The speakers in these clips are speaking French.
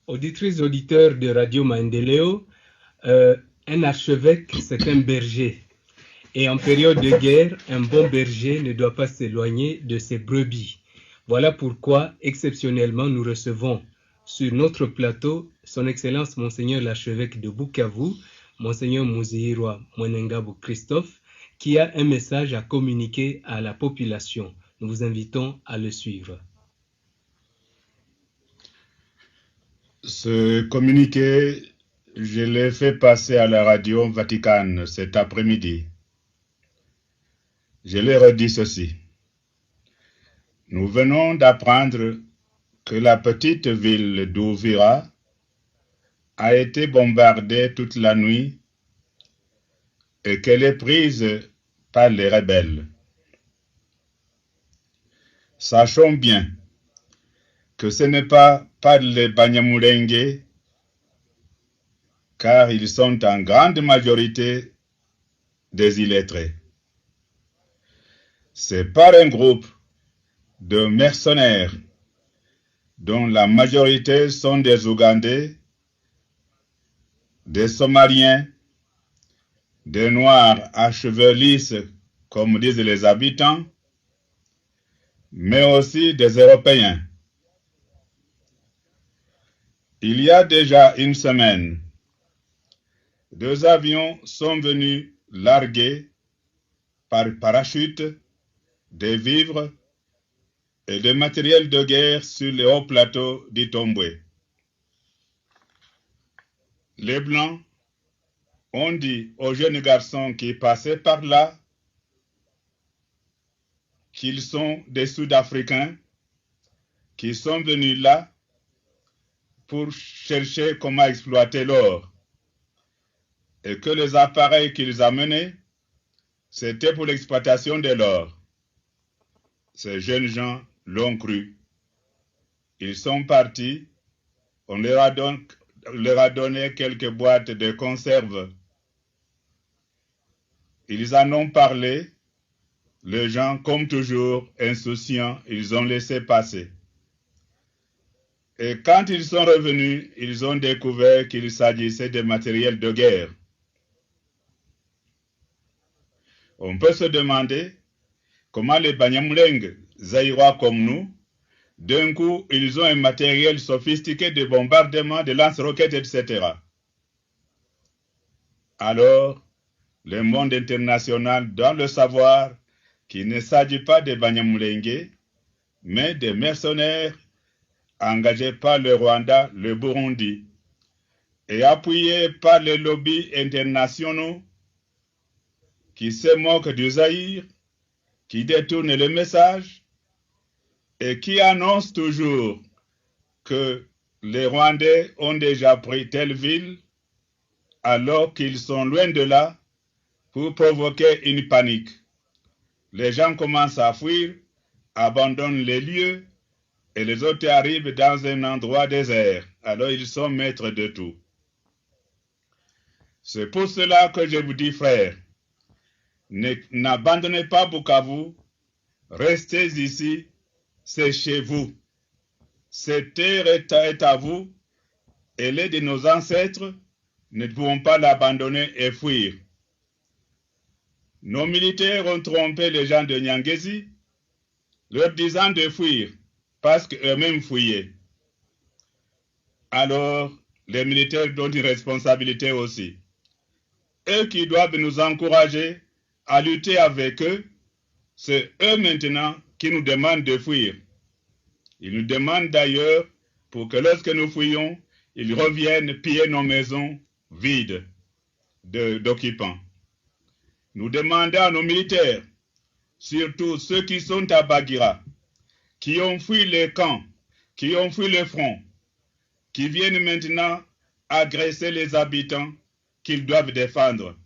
Auditrices, auditeurs de Radio Maendeleo, un archevêque, c'est un berger. Et en période de guerre, un bon berger ne doit pas s'éloigner de ses brebis. Voilà pourquoi, exceptionnellement, nous recevons sur notre plateau Son Excellence Monseigneur l'archevêque de Bukavu, Monseigneur Muzihirwa Mwenengabu Christophe, qui a un message à communiquer à la population. Nous vous invitons à le suivre. Ce communiqué, je l'ai fait passer à la radio Vatican cet après-midi. Je leur ai dit ceci. Nous venons d'apprendre que la petite ville d'Ouvira a été bombardée toute la nuit et qu'elle est prise par les rebelles. Sachons bien que ce n'est pas par les Banyamulenge, car ils sont en grande majorité des illettrés. C'est par un groupe de mercenaires dont la majorité sont des Ougandais, des Somaliens, des Noirs à cheveux lisses, comme disent les habitants, mais aussi des Européens. Il y a déjà une semaine, 2 avions sont venus larguer par parachute des vivres et des matériels de guerre sur les hauts plateaux d'Itombwe. Les Blancs ont dit aux jeunes garçons qui passaient par là qu'ils sont des Sud-Africains qui sont venus là pour chercher comment exploiter l'or et que les appareils qu'ils amenaient, c'était pour l'exploitation de l'or. Ces jeunes gens l'ont cru. Ils sont partis. On leur a donné quelques boîtes de conserve. Ils en ont parlé. Les gens, comme toujours, insouciants, ils ont laissé passer. Et quand ils sont revenus, ils ont découvert qu'il s'agissait de matériel de guerre. On peut se demander comment les Banyamulenge, Zaïrois comme nous, d'un coup, ils ont un matériel sophistiqué de bombardement, de lance-roquettes, etc. Alors, le monde international doit le savoir qu'il ne s'agit pas de Banyamulenge, mais des mercenaires engagés par le Rwanda, le Burundi, et appuyés par les lobbies internationaux qui se moquent du Zaïre, qui détournent le message et qui annoncent toujours que les Rwandais ont déjà pris telle ville alors qu'ils sont loin de là pour provoquer une panique. Les gens commencent à fuir, abandonnent les lieux et les autres arrivent dans un endroit désert. Alors ils sont maîtres de tout. C'est pour cela que je vous dis, frères, n'abandonnez pas Bukavu, restez ici, c'est chez vous. Cette terre est à vous, elle est de nos ancêtres, nous ne pouvons pas l'abandonner et fuir. Nos militaires ont trompé les gens de Nyangezi, leur disant de fuir, parce qu'eux-mêmes fuyaient. Alors, les militaires ont une responsabilité aussi. Eux qui doivent nous encourager à lutter avec eux, c'est eux maintenant qui nous demandent de fuir. Ils nous demandent d'ailleurs pour que lorsque nous fuyons, ils reviennent piller nos maisons vides d'occupants. Nous demandons à nos militaires, surtout ceux qui sont à Bagira, qui ont fui les camps, qui ont fui le front, qui viennent maintenant agresser les habitants qu'ils doivent défendre.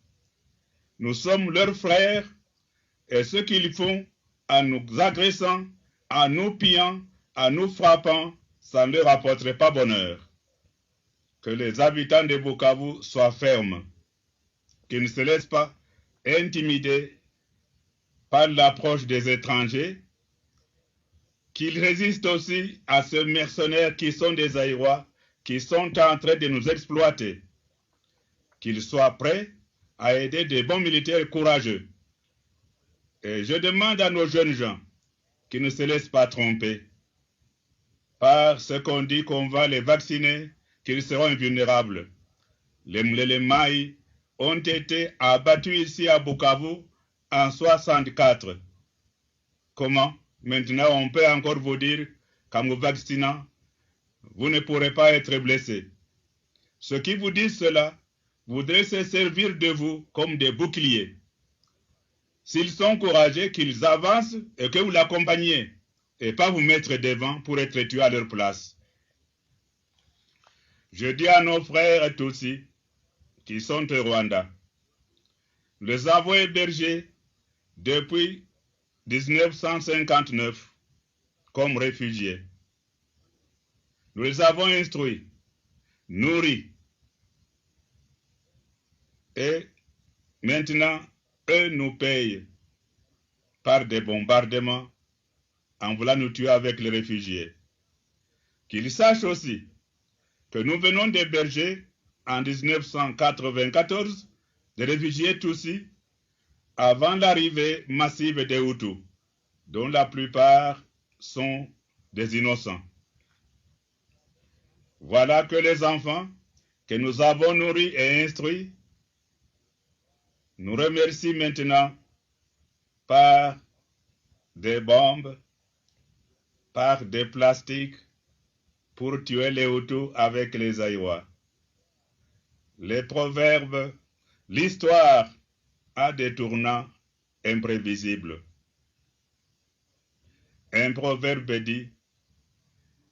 Nous sommes leurs frères et ce qu'ils font en nous agressant, en nous pillant, en nous frappant, ça ne leur apporterait pas bonheur. Que les habitants de Bukavu soient fermes, qu'ils ne se laissent pas intimider par l'approche des étrangers, qu'ils résistent aussi à ces mercenaires qui sont des Zaïrois, qui sont en train de nous exploiter, qu'ils soient prêts à aider des bons militaires courageux. Et je demande à nos jeunes gens qui ne se laissent pas tromper par ce qu'on dit qu'on va les vacciner, qu'ils seront invulnérables. Les Mlele-Maï ont été abattus ici à Bukavu en 1964. Comment? Maintenant, on peut encore vous dire qu'en vous vaccinant, vous ne pourrez pas être blessé. Ceux qui vous disent cela voudraient se servir de vous comme des boucliers. S'ils sont courageux, qu'ils avancent et que vous l'accompagniez, et pas vous mettre devant pour être tué à leur place. Je dis à nos frères Tutsis qui sont au Rwanda, nous les avons hébergés depuis 1959 comme réfugiés. Nous les avons instruits, nourris, et maintenant, eux nous payent par des bombardements en voulant nous tuer avec les réfugiés. Qu'ils sachent aussi que nous venons d'héberger en 1994 des réfugiés Tutsis avant l'arrivée massive des Hutus, dont la plupart sont des innocents. Voilà que les enfants que nous avons nourris et instruits nous remercient maintenant par des bombes, par des plastiques pour tuer les Hutus avec les Aïwas. Les proverbes, l'histoire a des tournants imprévisibles. Un proverbe dit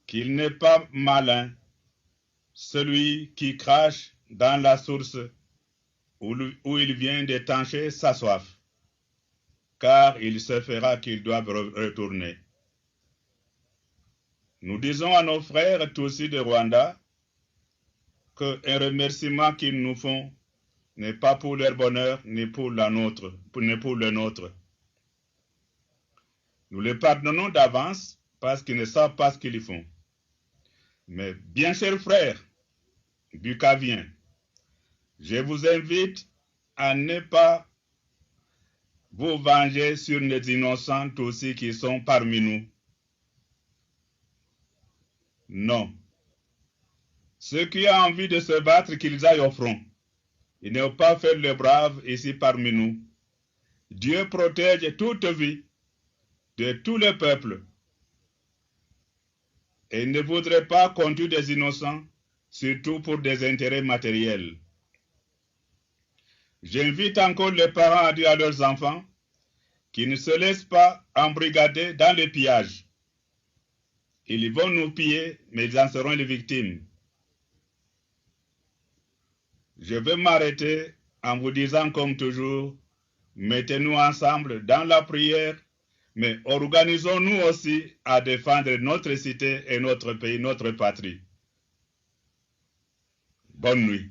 qu'il n'est pas malin celui qui crache dans la source où il vient d'étancher sa soif, car il se fera qu'ils doivent retourner. Nous disons à nos frères Tutsis de Rwanda qu'un remerciement qu'ils nous font n'est pas pour leur bonheur, ni pour le nôtre. Nous les pardonnons d'avance parce qu'ils ne savent pas ce qu'ils font. Mais bien chers frères bukaviens, je vous invite à ne pas vous venger sur les innocents aussi qui sont parmi nous. Non. Ceux qui ont envie de se battre, qu'ils aillent au front. Ils n'ont pas fait le brave ici parmi nous. Dieu protège toute vie de tous les peuples. Et il ne voudrait pas conduire des innocents, surtout pour des intérêts matériels. J'invite encore les parents à dire à leurs enfants qu'ils ne se laissent pas embrigader dans le pillage. Ils vont nous piller, mais ils en seront les victimes. Je vais m'arrêter en vous disant comme toujours, mettez-nous ensemble dans la prière, mais organisons-nous aussi à défendre notre cité et notre pays, notre patrie. Bonne nuit.